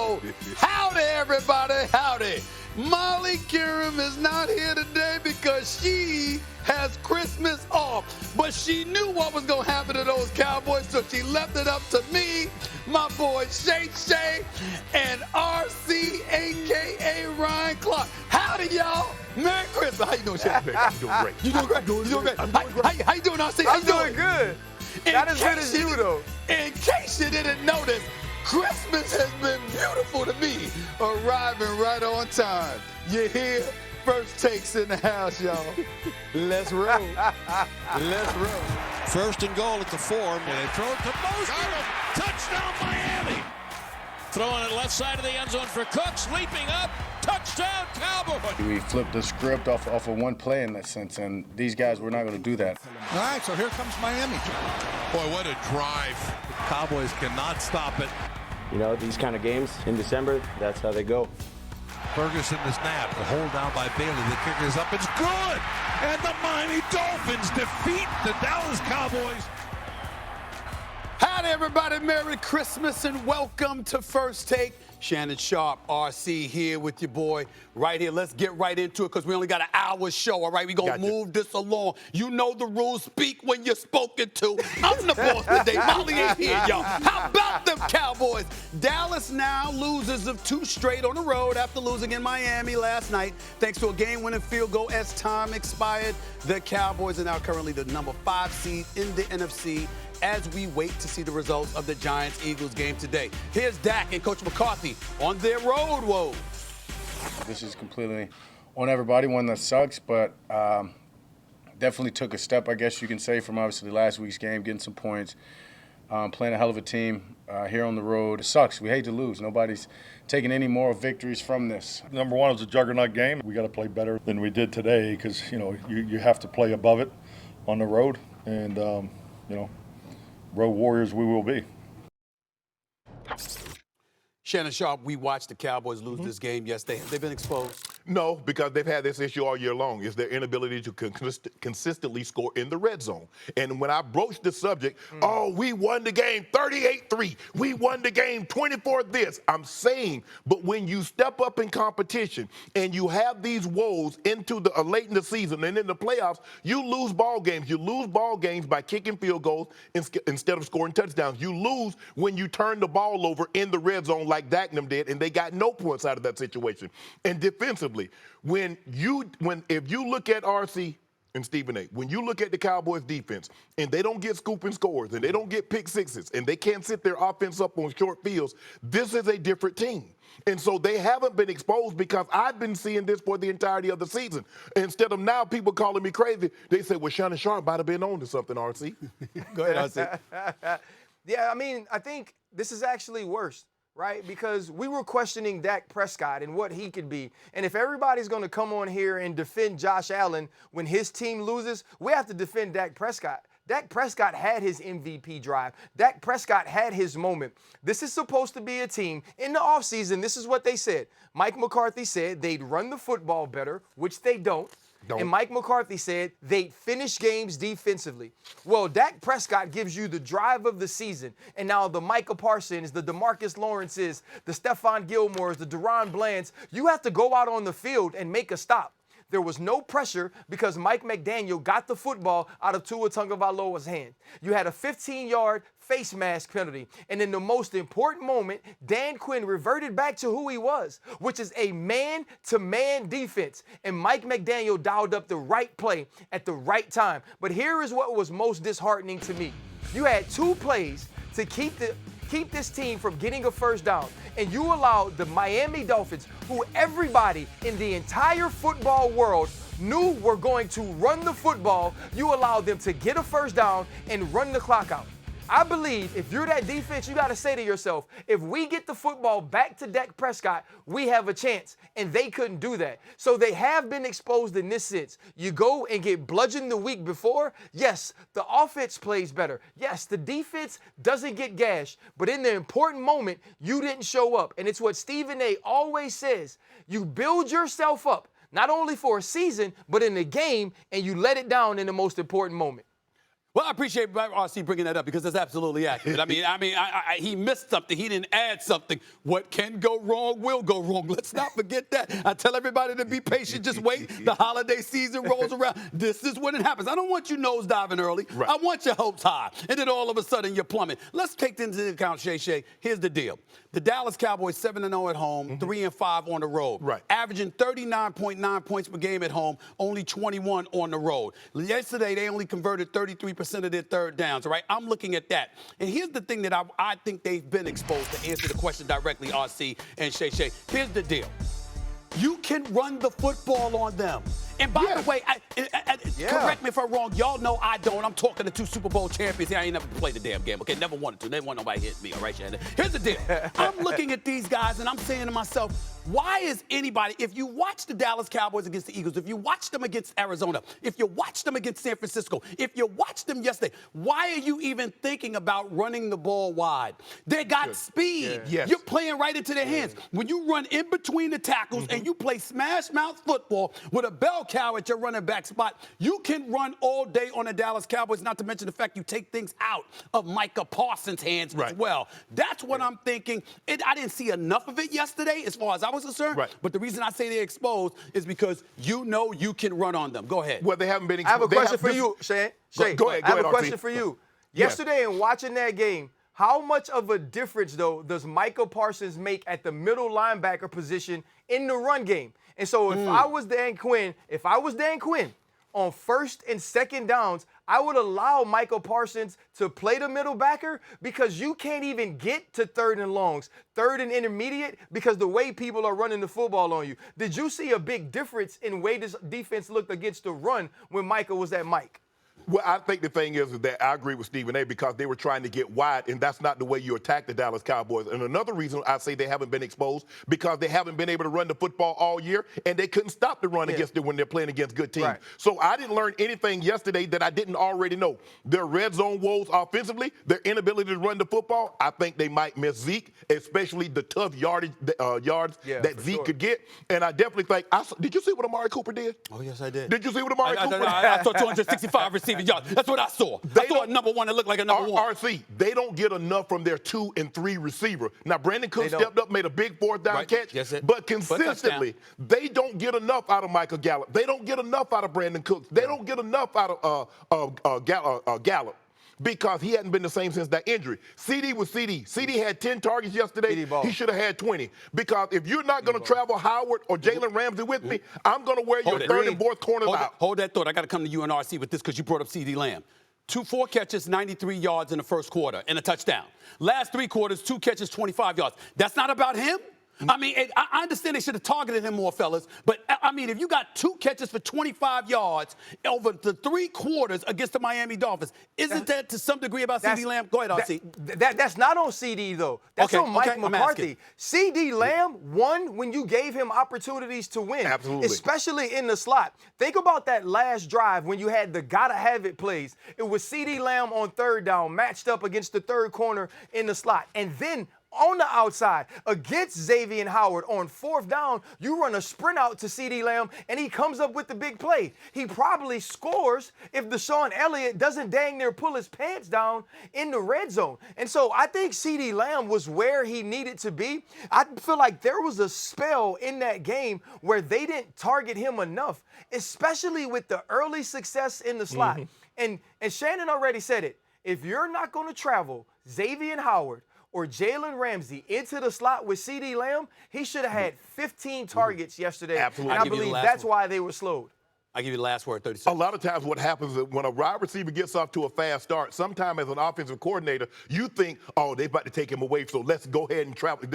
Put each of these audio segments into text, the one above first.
show. Howdy, everybody, howdy. Molly Kiram is not here today because she has Christmas off. But she knew what was going to happen to those Cowboys, so she left it up to me, my boy Shay, and RC, a.k.a. Ryan Clark. Howdy, y'all. Merry Christmas. How you doing, Shay? I'm doing great. You doing great? You doing great? I'm doing great. How you doing, RC? How I'm you doing good. Not as good as you, though. In case you didn't notice, Christmas has been beautiful to me, arriving right on time. You hear? First takes in the house, y'all. Let's roll. Let's roll. First and goal at the 4. And they throw it to Mostert. Touchdown, Miami. Throwing it left side of the end zone for Cooks. Leaping up. Touchdown, Cowboys. We flipped the script off of one play in that sense, and these guys were not going to do that. All right, so here comes Miami. Boy, what a drive. The Cowboys cannot stop it. You know, these kind of games in December, that's how they go. Ferguson the snap, the hold down by Bailey. The kicker is up. It's good. And the Miami Dolphins defeat the Dallas Cowboys. Howdy, everybody. Merry Christmas and welcome to First Take. Shannon, Sharpe, RC here with your boy right here. Let's get right into it because we only got an hour show, all right? We're going to move this along. You know the rules. Speak when you're spoken to. I'm the boss today. Molly ain't here, y'all. How about them Cowboys? Dallas now loses of 2 straight on the road after losing in Miami last night thanks to a game-winning field goal as time expired. The Cowboys are now currently the number 5 seed in the NFC as we wait to see the results of the Giants-Eagles game today. Here's Dak and Coach McCarthy on their road woes. This is completely on everybody, one that sucks, but definitely took a step, I guess you can say, from obviously last week's game, getting some points, playing a hell of a team here on the road. It sucks. We hate to lose. Nobody's taking any more victories from this. Number one, it's a juggernaut game. We got to play better than we did today because, you know, you have to play above it on the road, and, you know, road warriors we will be. Shannon, Sharpe, we watched the Cowboys lose this game yesterday. Have they been exposed? No, because they've had this issue all year long, is their inability to consistently score in the red zone. And when I broached the subject, oh, we won the game 38-3. We won the game 24-this. I'm saying, but when you step up in competition and you have these woes into the late in the season and in the playoffs, you lose ball games. You lose ball games by kicking field goals instead of scoring touchdowns. You lose when you turn the ball over in the red zone like Dak did, and they got no points out of that situation. And defensively, if you look at RC and Stephen A., when you look at the Cowboys defense and they don't get scooping scores and they don't get pick sixes and they can't sit their offense up on short fields, this is a different team. And so they haven't been exposed because I've been seeing this for the entirety of the season. Instead of now people calling me crazy, they say, well, Shannon Sharpe might have been on to something, RC. Go ahead, RC. Yeah, I mean, I think this is actually worse, right? Because we were questioning Dak Prescott and what he could be. And if everybody's going to come on here and defend Josh Allen when his team loses, we have to defend Dak Prescott. Dak Prescott had his MVP drive. Dak Prescott had his moment. This is supposed to be a team. In the offseason, this is what they said. Mike McCarthy said they'd run the football better, which they don't. And Mike McCarthy said they'd finish games defensively. Well, Dak Prescott gives you the drive of the season. And now the Micah Parsons, the DeMarcus Lawrences, the Stephon Gilmores, the Deron Blands, you have to go out on the field and make a stop. There was no pressure because Mike McDaniel got the football out of Tua Tagovailoa's hand. You had a 15-yard face mask penalty. And in the most important moment, Dan Quinn reverted back to who he was, which is a man-to-man defense. And Mike McDaniel dialed up the right play at the right time. But here is what was most disheartening to me. You had 2 plays to keep this team from getting a first down, and you allowed the Miami Dolphins, who everybody in the entire football world knew were going to run the football, you allowed them to get a first down and run the clock out. I believe if you're that defense, you got to say to yourself, if we get the football back to Dak Prescott, we have a chance. And they couldn't do that. So they have been exposed in this sense. You go and get bludgeoned the week before. Yes, the offense plays better. Yes, the defense doesn't get gashed. But in the important moment, you didn't show up. And it's what Stephen A. always says. You build yourself up, not only for a season, but in a game, and you let it down in the most important moment. Well, I appreciate RC bringing that up because that's absolutely accurate. He missed something. He didn't add something. What can go wrong will go wrong. Let's not forget that. I tell everybody to be patient. Just wait. The holiday season rolls around. This is when it happens. I don't want you nose diving early. Right. I want your hopes high. And then all of a sudden you're plumbing. Let's take this into account, Shay. Here's the deal. The Dallas Cowboys 7-0 at home, 3-5 on the road. Right. Averaging 39.9 points per game at home, only 21 on the road. Yesterday, they only converted 33% of their third downs, all right? I'm looking at that. And here's the thing that I think they've been exposed to answer the question directly, RC and Shay. Here's the deal. You can run the football on them. And by the way, correct me if I'm wrong. Y'all know I don't. I'm talking to 2 Super Bowl champions here. I ain't never played the damn game, okay? Never wanted to. Never want nobody hit me, all right, Shannon? Here's the deal. I'm looking at these guys, and I'm saying to myself, why is anybody, if you watch the Dallas Cowboys against the Eagles, if you watch them against Arizona, if you watch them against San Francisco, if you watch them yesterday, why are you even thinking about running the ball wide? They got speed. Yeah. Yes. You're playing right into their hands. When you run in between the tackles and you play smash mouth football with a bell cow at your running back spot, you can run all day on the Dallas Cowboys, not to mention the fact you take things out of Micah Parsons' hands as well. That's what I'm thinking. I didn't see enough of it yesterday as far as I was concerned. Right. But the reason I say they're exposed is because you know you can run on them. Go ahead. Well, they haven't been I have a exposed. question for you, Shay. Go ahead, I have a RC. question for you. Yesterday in watching that game, how much of a difference, though, does Micah Parsons make at the middle linebacker position in the run game? And so if I was Dan Quinn, on first and second downs, I would allow Michael Parsons to play the middle backer because you can't even get to third and longs, third and intermediate, because the way people are running the football on you. Did you see a big difference in the way this defense looked against the run when Michael was at Mike? Well, I think the thing is that I agree with Stephen A. because they were trying to get wide, and that's not the way you attack the Dallas Cowboys. And another reason I say they haven't been exposed because they haven't been able to run the football all year, and they couldn't stop the run against them when they're playing against good teams. Right. So I didn't learn anything yesterday that I didn't already know. Their red zone woes offensively, their inability to run the football, I think they might miss Zeke, especially the tough yards that Zeke could get. And I definitely think did you see what Amari Cooper did? Oh, yes, I did. Did you see what Amari Cooper did? I saw 265 receiving yards. That's what I saw. I saw a number one that looked like a number one. RC, they don't get enough from their 2 and 3 receiver. Now, Brandon Cook stepped up, made a big fourth down catch, but consistently, they don't get enough out of Michael Gallup. They don't get enough out of Brandon Cooks. They don't get enough out of Gallup. Because he hadn't been the same since that injury. CD was CD. CD had 10 targets yesterday. He should have had 20. Because if you're not going to travel Howard or Jalen Ramsey with me, I'm going to wear your third and fourth corners out. Hold that thought. I got to come to you and RC with this because you brought up CD Lamb. 4 catches, 93 yards in the first quarter and a touchdown. Last 3 quarters, 2 catches, 25 yards. That's not about him? I mean, I understand they should have targeted him more, fellas, but, I mean, if you got 2 catches for 25 yards over the 3 quarters against the Miami Dolphins, isn't that to some degree about CD Lamb? Go ahead, RC. That's not on CD, though. That's on Mike McCarthy. CD Lamb won when you gave him opportunities to win. Absolutely. Especially in the slot. Think about that last drive when you had the gotta-have-it plays. It was CD Lamb on third down, matched up against the third corner in the slot. And then on the outside against Xavier Howard on 4th down, you run a sprint out to CeeDee Lamb, and he comes up with the big play. He probably scores if Deshaun Elliott doesn't dang near pull his pants down in the red zone. And so I think CeeDee Lamb was where he needed to be. I feel like there was a spell in that game where they didn't target him enough, especially with the early success in the slot. And Shannon already said it. If you're not going to travel Xavier Howard or Jalen Ramsey into the slot with CeeDee Lamb, he should have had 15 targets yesterday. Absolutely. And I believe that's why they were slowed. I'll give you the last word, 30 seconds. A lot of times what happens is when a wide receiver gets off to a fast start, sometimes as an offensive coordinator, you think, oh, they're about to take him away, so let's go ahead and travel,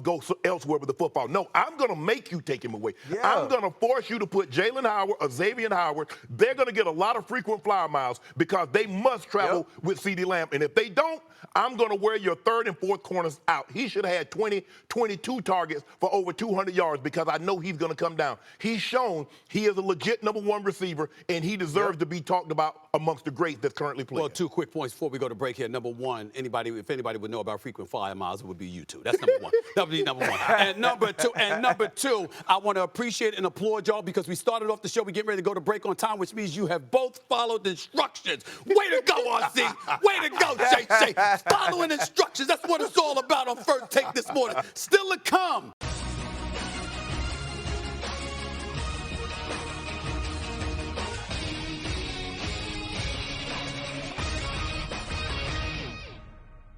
go elsewhere with the football. No, I'm going to make you take him away. I'm going to force you to put Jalen Howard or Xavier Howard. They're going to get a lot of frequent flyer miles because they must travel with CeeDee Lamb. And if they don't, I'm going to wear your 3rd and 4th corners out. He should have had 22 targets for over 200 yards because I know he's going to come down. He's shown he is a legit number #1 receiver, and he deserves to be talked about amongst the greats that's currently playing. Well, 2 quick points before we go to break here. Number one, if anybody would know about frequent flyer miles, it would be you two. That's number one. That would be number one. And number two, I want to appreciate and applaud y'all because we started off the show. We're getting ready to go to break on time, which means you have both followed the instructions. Way to go, RC. Way to go, Shay. Following instructions. That's what it's all about on First Take this morning. Still to come.